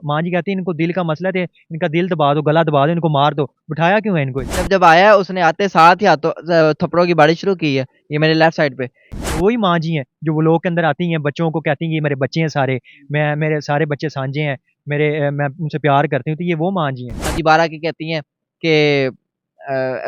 माँ जी कहती है इनको दिल का मसला है, इनका दिल दबा दो, गला दबा दो, इनको मार दो। बिठाया क्यों है इनको? जब जब आया उसने आते साथ ही हाथों थप्पड़ों की बारिश शुरू की है, ये मेरे लेफ्ट साइड पे। वही माँ जी हैं जो वो लोग के अंदर आती हैं, बच्चों को कहती हैं ये मेरे बच्चे हैं सारे, मैं मेरे सारे बच्चे सांझे हैं, मैं उनसे प्यार करती हूँ, तो ये वो माँ जी हैं। हाजी बारह की कहती हैं कि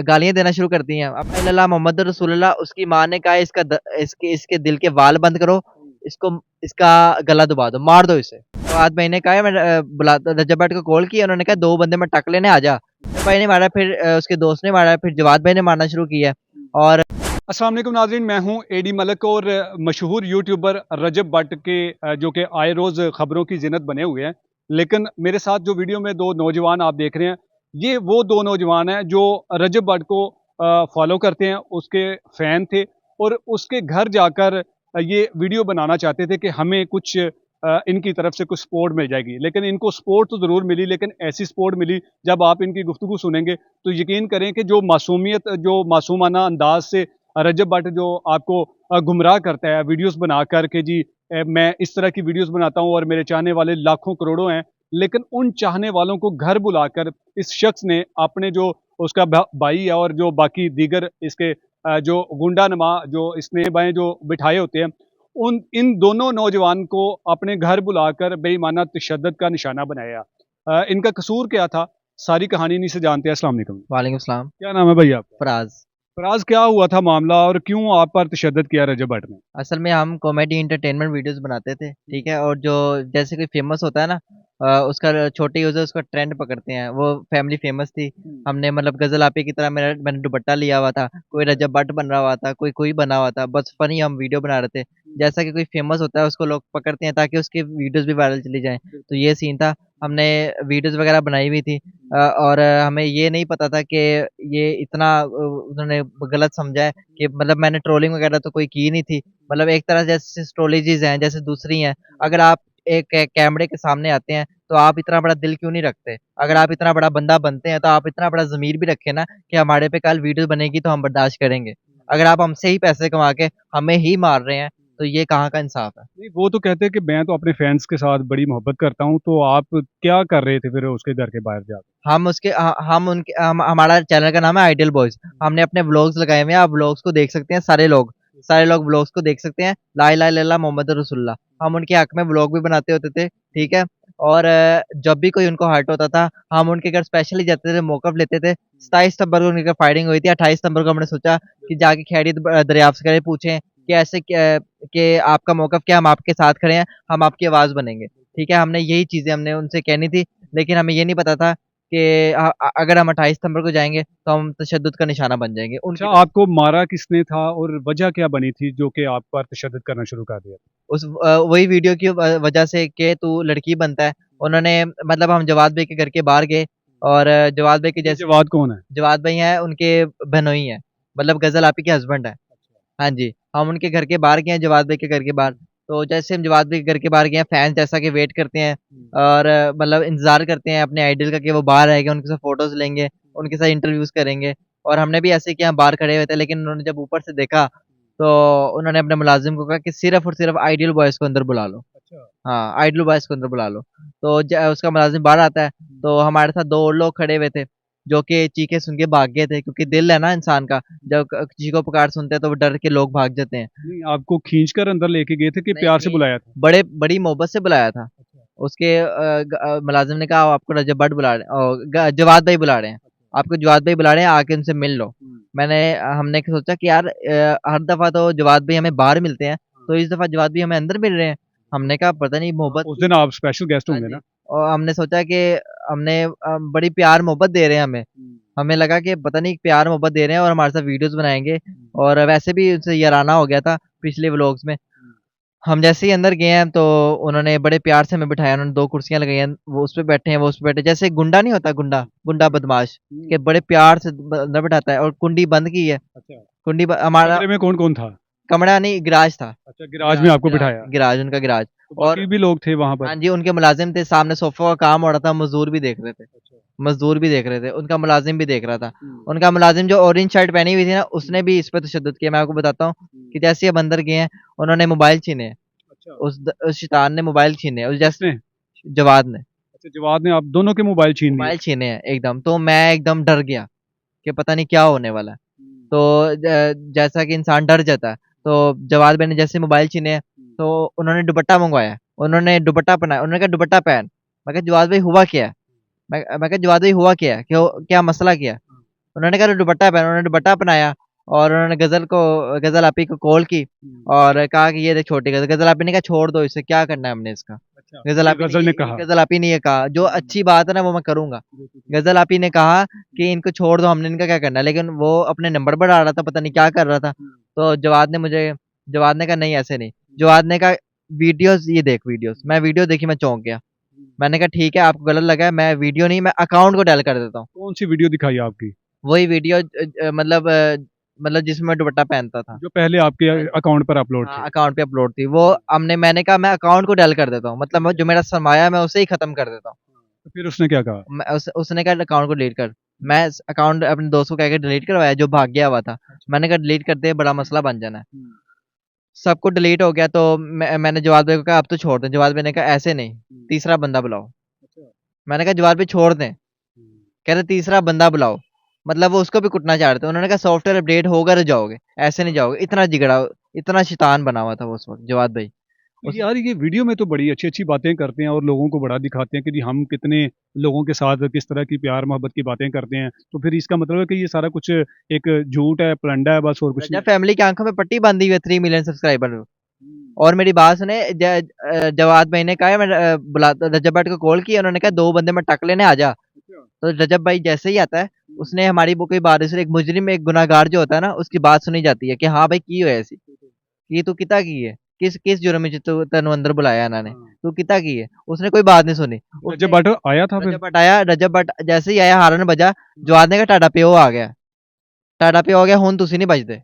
गालियां देना शुरू करती हैं। अब अल्लाह मोहम्मद रसूलुल्लाह, उसकी माँ ने कहा इसके इसके दिल के वाल बंद करो, इसको इसका गला दबा दो, मार दो इसे। तो आज भाई ने कहा है, मैं बुला रजब भट्ट को कॉल किया, उन्होंने कहा 2 बंदे मैं टक लेने आ जा। तो भाई ने मारा, फिर उसके दोस्त ने मारा, फिर जवाद भाई ने मारना शुरू किया। और अस्सलाम वालेकुम नाज़रीन, मैं हूं एडी मलक और मशहूर यूट्यूबर रजब भट्ट के जो कि आए रोज़ ख़बरों की ज़िन्नत बने हुए हैं। लेकिन मेरे साथ जो वीडियो में 2 नौजवान आप देख रहे हैं, ये वो 2 नौजवान हैं जो रजब भट्ट को फॉलो करते हैं, उसके फ़ैन थे और उसके घर जाकर ये वीडियो बनाना चाहते थे कि हमें कुछ इनकी तरफ से कुछ सपोर्ट मिल जाएगी। लेकिन इनको सपोर्ट तो ज़रूर मिली, लेकिन ऐसी सपोर्ट मिली, जब आप इनकी गुफ्तगू सुनेंगे तो यकीन करें कि जो मासूमियत, जो मासूमाना अंदाज से रजब भट्ट जो आपको गुमराह करता है वीडियोस बना कर के जी, मैं इस तरह की वीडियोस बनाता हूं और मेरे चाहने वाले लाखों करोड़ों हैं। लेकिन उन चाहने वालों को घर बुलाकर इस शख्स ने अपने जो उसका भाई है और जो बाकी दीगर इसके जो गुंडा नमा जो इसने बाएं जो बिठाए होते हैं, उन इन दोनों नौजवान को अपने घर बुलाकर बेईमाना तशद्दुद का निशाना बनाया। इनका कसूर क्या था, सारी कहानी इन्हीं से जानते हैं। अस्सलाम वालेकुम। वालेकुम सलाम। क्या नाम है भैया आपका? फराज। फराज, क्या हुआ था मामला और क्यों आप पर तशद्दुद किया रजब भट्ट ने? असल में हम कॉमेडी एंटरटेनमेंट वीडियोस बनाते थे, ठीक है। और जो जैसे कोई फेमस होता है ना, उसका छोटे यूजर उसका ट्रेंड पकड़ते हैं। वो फैमिली फेमस थी, हमने मतलब गजल आपी की तरह मैंने दुपट्टा लिया हुआ था, कोई रजब भट्ट बन रहा हुआ था, कोई कोई बना हुआ था, बस फनी हम वीडियो बना रहे थे। जैसा कि कोई फेमस होता है उसको लोग पकड़ते हैं ताकि उसकी वीडियोस भी वायरल चली जाएं, तो ये सीन था। हमने वीडियोस वगैरह बनाई हुई थी, और हमें ये नहीं पता था कि ये इतना उन्होंने गलत समझा है कि मतलब मैंने ट्रोलिंग वगैरह तो कोई की नहीं थी। मतलब एक तरह से जैसे स्ट्रोलॉजीज हैं, जैसे दूसरी हैं। अगर आप एक कैमरे के सामने आते हैं तो आप इतना बड़ा दिल क्यों नहीं रखते? अगर आप इतना बड़ा बंदा बनते हैं तो आप इतना बड़ा ज़मीर भी रखें ना कि हमारे पे कल वीडियो बनेगी तो हम बर्दाश्त करेंगे। अगर आप हमसे ही पैसे कमा के हमें ही मार रहे हैं, तो ये कहाँ का इंसाफ है? नहीं, वो तो कहते हैं कि मैं तो अपने फैंस के साथ बड़ी मोहब्बत करता हूँ, तो आप क्या कर रहे थे फिर उसके घर के बाहर जाकर? हमारा चैनल का नाम है आइडियल बॉयज़। हमने अपने व्लॉग्स लगाए हुए हैं, आप व्लॉग्स को देख सकते हैं सारे लोग व्लॉग्स को देख सकते हैं। ला इलाहा इल्लल्लाह मोहम्मद रसूलुल्लाह। हम उनके हक में व्लॉग भी बनाते होते थे, ठीक है? और जब भी कोई उनको हर्ट होता था, हम उनके घर स्पेशली जाते थे, मौक़िफ़ लेते थे। 27 सितंबर को उनके घर फायरिंग हुई थी, 28 सितंबर को हमने सोचा कि जाके खैरियत दरियाफ़्त करें, पूछें कि ऐसे कि आपका मौक़िफ़ क्या है? हम आपके साथ खड़े हैं, हम आपकी आवाज़ बनेंगे, ठीक है? हमने यही चीज़ें हमने उनसे कहनी थी, लेकिन हमें ये नहीं पता था कि अगर हम 28 सितंबर को जाएँगे तो हम तशद्दुद का निशाना बन जाएँगे। अच्छा, उनकी आपको मारा किसने था और वजह क्या बनी थी जो कि आप पर तशद्दुद करना शुरू कर दिया? वही वीडियो की वजह से कि तू लड़की बनता है। उन्होंने मतलब हम जवाद भाई के घर के बाहर गए, और जवाद भाई के ये जैसे जवाद कौन है? जवाद भाई हैं, उनके बहनोई हैं, मतलब गज़ल आपी के हस्बैंड हैं। हाँ जी, हम उनके घर के बाहर गए हैं, जवाद भाई के घर के बाहर। तो जैसे हम जवाद भाई के घर के बाहर गए हैं, फैन्स जैसा कि वेट करते हैं और मतलब इंतज़ार करते हैं अपने आइडल का कि वो बाहर आएगा, उनके साथ फ़ोटोज़ लेंगे, उनके साथ इंटरव्यूज़ करेंगे। और हमने भी ऐसे किया, हम बाहर खड़े हुए थे, लेकिन उन्होंने जब ऊपर से देखा, तो उन्होंने अपने मुलाज़िम को कहा कि सिर्फ़ और सिर्फ़ आइडियल बॉयज़ को अंदर बुला लो। अच्छा। हाँ, आइडल बॉयज़ को अंदर बुला लो। तो उसका मुलाज़िम बाहर आता है, तो हमारे साथ 2 और लोग खड़े हुए थे, जो कि चीखें सुन के भाग गए थे, क्योंकि दिल है ना इंसान का, जब चीखो-पुकार सुनते हैं तो वो डर के लोग भाग जाते हैं। नहीं, आपको खींचकर अंदर लेके गए थे कि नहीं, प्यार से नहीं, बुलाया था? बड़ी मोहब्बत से बुलाया था। उसके मुलाज़िम ने कहा आपको रजब भट्ट बुला रहे जवाद भाई बुला रहे हैं, आपको जवाद भाई बुला रहे हैं, आके उनसे मिल लो। हमने सोचा कि यार हर दफ़ा तो जवाद भाई हमें बाहर मिलते हैं, तो इस दफ़ा जवाद भाई हमें अंदर मिल रहे हैं। हमने कहा पता नहीं मोहब्बत उस दिन आप स्पेशल गेस्ट हाँ होंगे जी। ना? और हमने सोचा कि हमने बड़ी प्यार मोहब्बत दे रहे हैं हमें। हमें लगा कि पता नहीं प्यार मोहब्बत दे रहे हैं और हमारे साथ वीडियोज़ बनाएँगे, और वैसे भी उनसे याराना हो गया था पिछले व्लॉग्स में। हम जैसे ही अंदर गए हैं तो उन्होंने बड़े प्यार से हमें बिठाया, उन्होंने 2 कुर्सियाँ लगाई हैं, वो उस पे बैठे हैं, वो उस पे बैठे हैं। जैसे गुंडा नहीं होता गुंडा बदमाश, हुँ। के बड़े प्यार से अंदर बिठाता है, और कुंडी बंद की है। अच्छा। कुंडी ब हमारा कमरे में कौन-कौन था? कमरा नहीं, गैराज था। अच्छा, गैराज में आपको गैराज बिठाया। गैराज उनका गैराज। तो और बाकी भी लोग थे वहाँ पर? हाँ जी, उनके मुलाज़िम थे, सामने सोफ़ा का काम हो रहा था, मज़दूर भी देख रहे थे। अच्छा। मज़दूर भी देख रहे थे, उनका मुलाज़िम भी देख रहा था। हुँ। उनका मुलाज़िम जो ऑरेंज शर्ट पहनी हुई थी ना, उसने भी इस पे तशद्दुद किया। मैं आपको बताता हूँ हुँ। कि जैसे ही हम अंदर गए हैं, उन्होंने मोबाइल छीने हैं। अच्छा। उस शैतान ने मोबाइल छीने हैं, उस जैसे किसने? जवाद ने। अच्छा, जवाद ने आप दोनों के मोबाइल छीन लिए। मोबाइल छीने हैं एकदम, तो मैं एकदम डर गया कि पता नहीं क्या होने वाला है। तो जैसा कि इंसान डर जाता है, तो जवाद भाई ने जैसे मोबाइल छीने हैं, तो उन्होंने दुपट्टा मंगवाया, उन्होंने दुपट्टा पहनाया, उन्होंने कहा दुपट्टा पहन। मैं कहा जवाद भाई हुआ क्या है? मैं कहा जवाद भाई हुआ क्या है, क्यों, क्या मसला क्या है? उन्होंने कहा दुपट्टा पहन, उन्होंने दुपट्टा पहनाया और उन्होंने गजल आपी को कॉल की और कहा कि ये देख छोटी गजल। गजल आपी ने कहा छोड़ दो इसे, क्या करना है हमने इसका। अच्छा, गजल ये आपी गजल ने कहा। गजल आपी ने ये कहा, जो अच्छी बात है ना वो मैं करूंगा। गजल आपी ने कहा कि इनको छोड़ दो, हमने इनका क्या करना है, लेकिन वो अपने नंबर बढ़ा रहा था, पता नहीं क्या कर रहा था। तो जवाद ने कहा नहीं ऐसे नहीं। जवाद ने कहा वीडियोस ये देख, वीडियोस। मैं वीडियो देखी, मैं चौंक गया। मैंने कहा ठीक है आपको गलत लगा है, मैं वीडियो नहीं, मैं अकाउंट को डेल कर देता हूँ। कौन सी वीडियो दिखाई आपकी? वही वीडियो मतलब जिसमें मैं दुपट्टा पहनता था। जो पहले आपके हाँ जी। अकाउंट पर अपलोड हाँ, थे। अकाउंट पे अपलोड थी वो। हमने मैंने कहा मैं अकाउंट को डेल कर देता हूँ, मतलब जो मेरा सरमाया है मैं उसे ही खत्म कर देता हूँ। तो फिर उसने क्या कहा? उसने कहा अकाउंट को डिलीट कर। मैं अकाउंट अपने दोस्त को कह के डिलीट करवाया जो भाग गया हुआ था। मैंने कहा डिलीट कर दे, बड़ा मसला बन जाना है। सबको डिलीट हो गया, तो मैंने जवाद भाई को कहा अब तो छोड़ दें। जवाद भाई ने कहा ऐसे नहीं, तीसरा बंदा बुलाओ। अच्छा। मैंने कहा जवाद भाई छोड़ दें। कह रहे तीसरा बंदा बुलाओ, मतलब वो उसको भी कुटना चाह रहे थे। उन्होंने कहा सॉफ्टवेयर अपडेट होगा तो जाओगे, ऐसे नहीं जाओगे। इतना जिगड़ा, इतना शैतान बना हुआ था वो उस वक्त जवाद भाई। तो उस यार ये वीडियो में तो बड़ी अच्छी अच्छी बातें करते हैं और लोगों को बड़ा दिखाते हैं कि जी हम कितने लोगों के साथ किस तरह की प्यार मोहब्बत की बातें करते हैं, तो फिर इसका मतलब है कि ये सारा कुछ एक झूठ है, प्लंडा है, बस और कुछ रजब नहीं। फैमिली की आंखों में पट्टी बांधी हुई है 3 मिलियन सब्सक्राइबर। हम्म। और मेरी बात सुने, जवाद भाई ने कहा मैं बुला रजब भाई को कॉल किया, उन्होंने कहा 2 बंदे मैं टक लेने आ जा। अच्छा। तो रजब भाई जैसे ही आता है, उसने हमारी वो कोई बात, एक मुजरिम, एक गुनाहगार जो होता है ना, उसकी बात सुनी जाती है कि हाँ भाई की हो ऐसी, कि तू किता की है, किस किस जुर्म में तू तेनू अंदर बुलाया इन्होंने, हाँ। तू किता की है। उसने कोई बात नहीं सुनी। रजब उसने भट्ट आया था फिर? रजब भट्ट आया, रजब भट्ट जैसे ही आया, हारन बजा, जवाद ने कहा टाटा प्यो आ गया, टाटा प्यो आ गया, हुन तुसी नहीं बजते, तो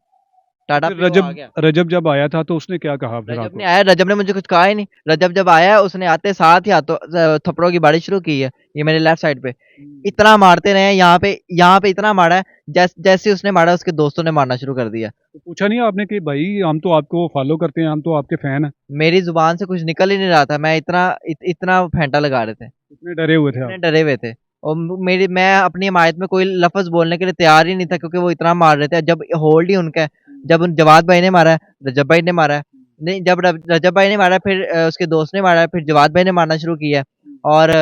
टाटा फिर प्यो आ रजब गया। रजब जब आया था तो उसने क्या कहा फिर रजब आपको? नहीं आया, रजब ने मुझे कुछ कहा ही नहीं। रजब जब आया, उसने आते साथ ही हाथों थप्पड़ों की बारिश शुरू की है, ये मेरे लेफ्ट साइड पे। इतना मारते रहे, यहाँ पे इतना मारा है, जैसे उसने मारा उसके दोस्तों ने मारना शुरू कर दिया। तो पूछा नहीं आपने कि भाई हम तो आपको फॉलो करते हैं, हम तो आपके फैन हैं? मेरी जुबान से कुछ निकल ही नहीं रहा था, मैं इतना फेंटा लगा रहे थे, इतने डरे हुए थे इतने आप? डरे हुए थे। और मैं अपनी हिमायत में कोई लफ्ज बोलने के लिए तैयार ही नहीं था, क्योंकि वो इतना मार रहे थे। जब होल्ड ही उनका है, जब जवाद भाई ने मारा है, रजब भाई ने मारा है, नहीं जब रजब भाई ने मारा, फिर उसके दोस्त ने मारा, फिर जवाद भाई ने मारना शुरू किया। और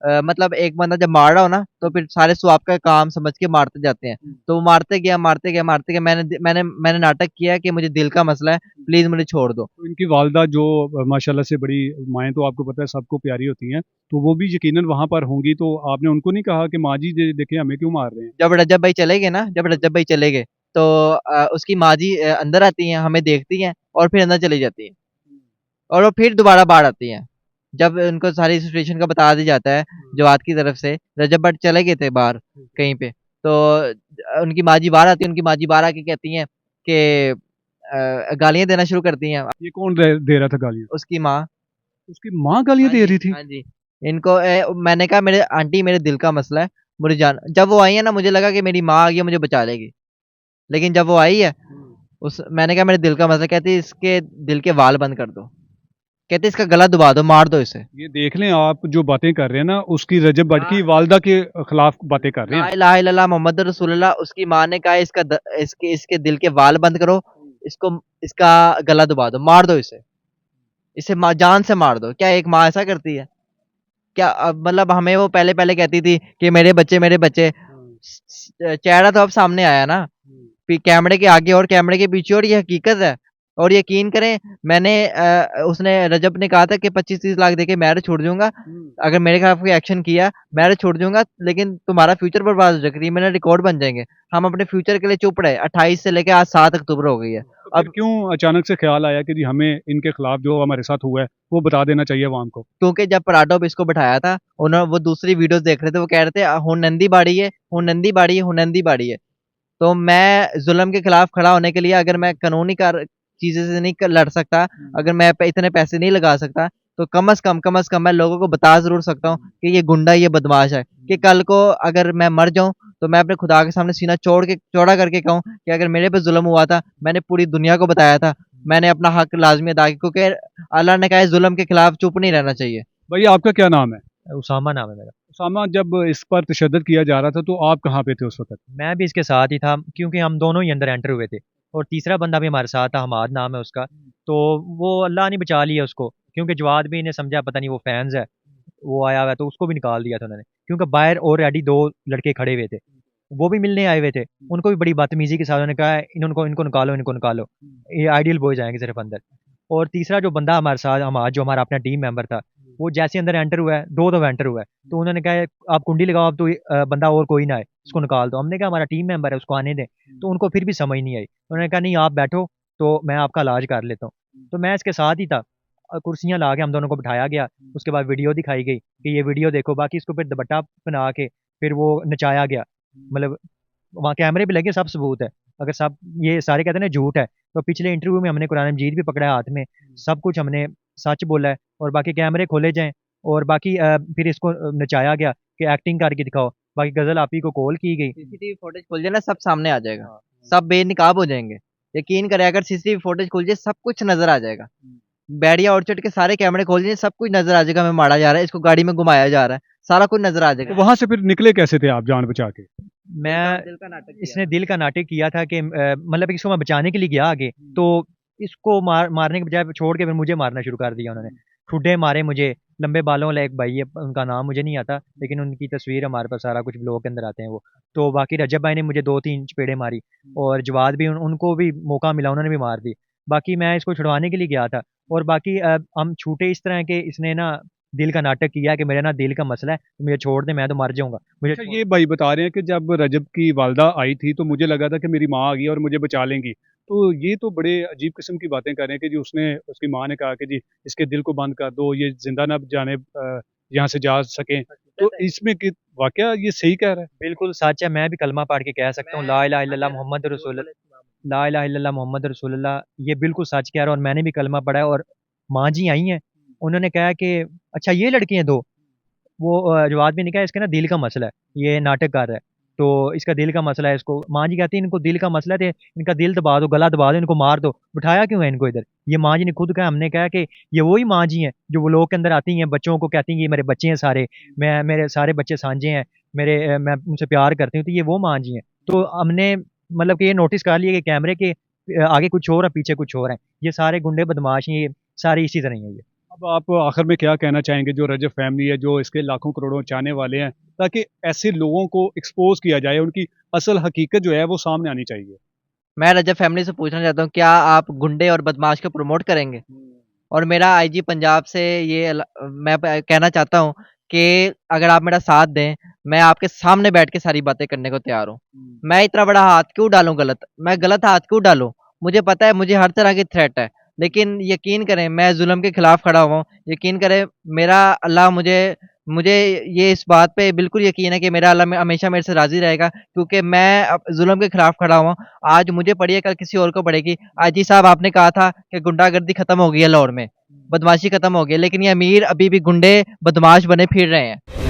मतलब एक बंदा जब मार रहा हो ना, तो फिर सारे स्वाब का काम समझ के मारते जाते हैं। तो वो मारते गया। मैंने नाटक किया कि मुझे दिल का मसला है, प्लीज मुझे छोड़ दो। तो इनकी वालदा जो माशाल्लाह से बड़ी, माएँ तो आपको पता है सबको प्यारी होती हैं, तो वो भी यकीनन वहाँ पर होंगी, तो आपने उनको नहीं कहा कि माँ जी देखें हमें क्यों मार रहे हैं? जब रजब भाई चले गए, तो उसकी माँ जी अंदर आती हैं, हमें देखती हैं और फिर अंदर चली जाती हैं, और वो फिर दोबारा बाहर आती हैं। जब उनको सारी सिचुएशन का बता दिया जाता है जवाद की तरफ से, रजब भट्ट चले गए थे बाहर कहीं पे, तो उनकी माँ जी बाहर आती है। उनकी माँ जी बाहर आके कहती हैं कि गालियां देना शुरू करती हैं। ये कौन दे रहा था गालियाँ? उसकी माँ। उसकी माँ गालियाँ हाँ दे जी, रही थी? हाँ जी। इनको मैंने कहा मेरे आंटी मेरे दिल का मसला है, मुझे जान। जब वो आई है ना, मुझे लगा कि मेरी माँ आ गई है, मुझे बचा लेगी। लेकिन जब वो आई है, उस मैंने कहा मेरे दिल का मसला, कहती इसके दिल के वाल बंद कर दो, कहते इसका गला दबा दो, मार दो इसे। ये देख लें आप जो बातें कर रहे हैं ना, उसकी रजब भट्ट ला की वालदा के खिलाफ बातें कर रहे ला हैं। इलाहा इल्लल्लाह मोहम्मद रसूलुल्लाह। उसकी माँ ने कहा इसके दिल के वाल बंद करो, इसको, इसका गला दबा दो, मार दो इसे जान से मार दो। क्या एक माँ ऐसा करती है क्या? मतलब हमें वो पहले पहले कहती थी कि मेरे बच्चे, चेहरा तो अब सामने आया ना, कैमरे के आगे और कैमरे के पीछे, और ये हकीकत है। और यकीन करें, मैंने उसने रजब ने कहा था कि 25-30 लाख देके मैरिज छोड़ दूंगा, अगर मेरे खिलाफ कोई एक्शन किया मैरिज छोड़ दूंगा, लेकिन तुम्हारा फ्यूचर बर्बाद हो जाएगा, क्रिमिनल रिकॉर्ड बन जाएंगे। हम अपने फ्यूचर के लिए चुप रहे। 28 से लेके आज 7 अक्टूबर हो गई है। तो फिर अब क्यों अचानक से ख्याल आया कि जी हमें इनके खिलाफ जो हमारे साथ हुआ है वो बता देना चाहिए अवाम को? क्योंकि जब पराठो पे इसको बिठाया था, उन्होंने वो दूसरी वीडियोस देख रहे थे, वो कह रहे थे हुन नंदी बाड़ी है, हुन नंदी बाड़ी है, हुन नंदी बाड़ी है। तो मैं जुल्म के खिलाफ खड़ा होने के लिए, अगर मैं कानूनी कार चीजें से नहीं लड़ सकता, अगर मैं इतने पैसे नहीं लगा सकता, तो कम अज कम मैं लोगों को बता जरूर सकता हूँ कि ये गुंडा, ये बदमाश है, कि कल को अगर मैं मर जाऊं, तो मैं अपने खुदा के सामने सीना चौड़ा करके कहूँ कि अगर मेरे पे जुल्म हुआ था, मैंने पूरी दुनिया को बताया था, मैंने अपना हक लाजमी अदा किया, क्योंकि अल्लाह ने कहा है जुल्म के खिलाफ चुप नहीं रहना चाहिए। भाई आपका क्या नाम है? उसामा नाम है मेरा। उसामा, जब इस पर तशद्दुद किया जा रहा था तो आप कहाँ पे थे उस वक्त? मैं भी इसके साथ ही था क्योंकि हम दोनों ही अंदर एंटर हुए थे और तीसरा बंदा भी हमारे साथ था, हमाद नाम है उसका। तो वो अल्लाह ने बचा लिया उसको, क्योंकि जवाद भी ने समझा पता नहीं वो फैंस है, वो आया हुआ है, तो उसको भी निकाल दिया था उन्होंने, क्योंकि बाहर ऑलरेडी 2 लड़के खड़े हुए थे, वो भी मिलने आए हुए थे। उनको भी बड़ी बदतमीजी के साथ उन्होंने कहा इनको इनको निकालो, इनको निकालो, ये आइडियल बॉयज आएंगे सिर्फ अंदर। और तीसरा जो बंदा हमारे साथ, हमारा जो हमारा अपना टीम मेंबर था, वो जैसे अंदर एंटर हुआ है, 2 दफा एंटर हुआ है, तो उन्होंने कहा आप कुंडी लगाओ, अब तो बंदा और कोई ना आए, इसको निकाल दो। हमने कहा हमारा टीम मेंबर है, उसको आने दें। तो उनको फिर भी समझ नहीं आई, उन्होंने कहा नहीं आप बैठो, तो मैं आपका इलाज कर लेता हूँ। तो मैं इसके साथ ही था, कुर्सियाँ ला के हम दोनों को बिठाया गया, उसके बाद वीडियो दिखाई गई कि ये वीडियो देखो, बाकी इसको फिर दुपट्टा बना के फिर वो नचाया गया। मतलब वहाँ कैमरे भी लगे, सब सबूत है। अगर सब ये सारे कहते हैं ना झूठ है, तो पिछले इंटरव्यू में हमने कुरान मजीद भी पकड़ा है हाथ में, सब कुछ हमने सच बोला है, और बाकी कैमरे खोले जाएं, और बाकी फिर इसको नचाया गया कि एक्टिंग करके दिखाओ। बाकी गजल आपी को कॉल की गई। सीसीटीवी फुटेज खुल जाए ना, सब सामने आ जाएगा, सब बेनकाब हो जाएंगे। यकीन करें, अगर सीसीटीवी फुटेज खुल जाए सब कुछ नजर आ जाएगा। बैरिया ऑर्चर्ड के सारे कैमरे खोल दिए, सब कुछ नजर आ जाएगा। हमें मारा जा रहा है, इसको गाड़ी में घुमाया जा रहा है, सारा कुछ नजर आ तो जाएगा। वहां से फिर निकले कैसे थे आप जान बचा के? मैं दिल का नाटक किया इसने था। दिल का नाटक किया था कि मतलब इसको मैं बचाने के लिए गया आगे, तो इसको मारने के बजाय छोड़ के फिर मुझे मारना शुरू कर दिया उन्होंने। ठुड्डे मारे मुझे, लंबे बालों वाला एक भाई है, उनका नाम मुझे नहीं आता, लेकिन उनकी तस्वीर हमारे पास सारा कुछ ब्लॉग के अंदर आते हैं वो। तो बाकी रजब भाई ने मुझे 2-3 चपेड़े मारी, और जवाद भी उनको भी मौका मिला, उन्होंने भी मार दी। बाकी मैं इसको छुड़वाने के लिए गया था, और बाकी हम छूटे इस तरह के, इसने ना दिल का नाटक किया कि मेरा ना दिल का मसला है, तो मुझे छोड़ दे, मैं तो मर जाऊंगा, मुझे अच्छा, छोड़। ये भाई बता रहे हैं कि जब रजब की वालदा आई थी तो मुझे लगा था कि मेरी माँ आ गई और मुझे बचा लेंगी। तो ये तो बड़े अजीब किस्म की बातें कर रहे हैं कि जी उसने, उसकी माँ ने कहा कि जी इसके दिल को बंद कर दो, ये जिंदा ना जाने यहाँ से जा सकें। तो इसमें कि वाकया ये सही कह रहा है? बिल्कुल सच है, मैं भी कलमा पढ़ के कह सकता हूँ ला इलाहा इल्लल्लाह मोहम्मद रसूल, ला इलाहा इल्लल्लाह मोहम्मद रसूलुल्लाह। ये बिल्कुल सच कह रहा है, और मैंने भी कलमा पढ़ा है। और माँ जी आई हैं, उन्होंने कहा कि अच्छा ये लड़की हैं 2। वो जवाब भी नहीं कहा, इसका ना दिल का मसला है, ये नाटक कर रहा है, तो इसका दिल का मसला है। इसको माँ जी कहती है इनको दिल का मसला है, तो इनका दिल दबा दो, गला दबा दो, इनको मार दो, बिठाया क्यों है इनको इधर? ये माँ जी ने खुद कहा। हमने कहा कि ये वही माँ जी हैं जो वो लोग के अंदर आती हैं, बच्चों को कहती हैं ये मेरे बच्चे हैं सारे, मैं मेरे सारे बच्चे सांझे हैं, मैं उनसे प्यार करती हूँ, तो ये वो माँ जी हैं। तो हमने मतलब कि ये नोटिस कर लिया कि कैमरे के आगे कुछ और है, पीछे कुछ और है, ये सारे गुंडे बदमाश हैं, ये सारे इसी तरह ही हैं ये। अब आप आखिर में क्या कहना चाहेंगे जो रजब फैमिली है, जो इसके लाखों करोड़ों चाहने वाले हैं, ताकि ऐसे लोगों को एक्सपोज किया जाए, उनकी असल हकीकत जो है वो सामने आनी चाहिए? मैं रजब फैमिली से पूछना चाहता हूँ, क्या आप गुंडे और बदमाश को प्रमोट करेंगे? और मेरा आईजी पंजाब से मैं कहना चाहता हूँ कि अगर आप मेरा साथ दें, मैं आपके सामने बैठ के सारी बातें करने को तैयार हूँ। मैं इतना बड़ा हाथ क्यों डालूँ गलत? मैं गलत हाथ क्यों डालूँ? मुझे पता है मुझे हर तरह की थ्रेट है, लेकिन यकीन करें मैं जुल्म के खिलाफ खड़ा हुआ हूँ। यकीन करें, मेरा अल्लाह मुझे मुझे ये इस बात पे बिल्कुल यकीन है कि मेरा अल्लाह हमेशा मेरे से राज़ी रहेगा, क्योंकि मैं जुल्म के खिलाफ खड़ा हुआ हूँ। आज मुझे पड़ी है, कल किसी और को पड़ेगी। आईजी साहब, आपने कहा था कि गुंडागर्दी खत्म हो गई है लाहौर में, बदमाशी खत्म हो गई है, लेकिन ये अमीर अभी भी गुंडे बदमाश बने फिर रहे हैं।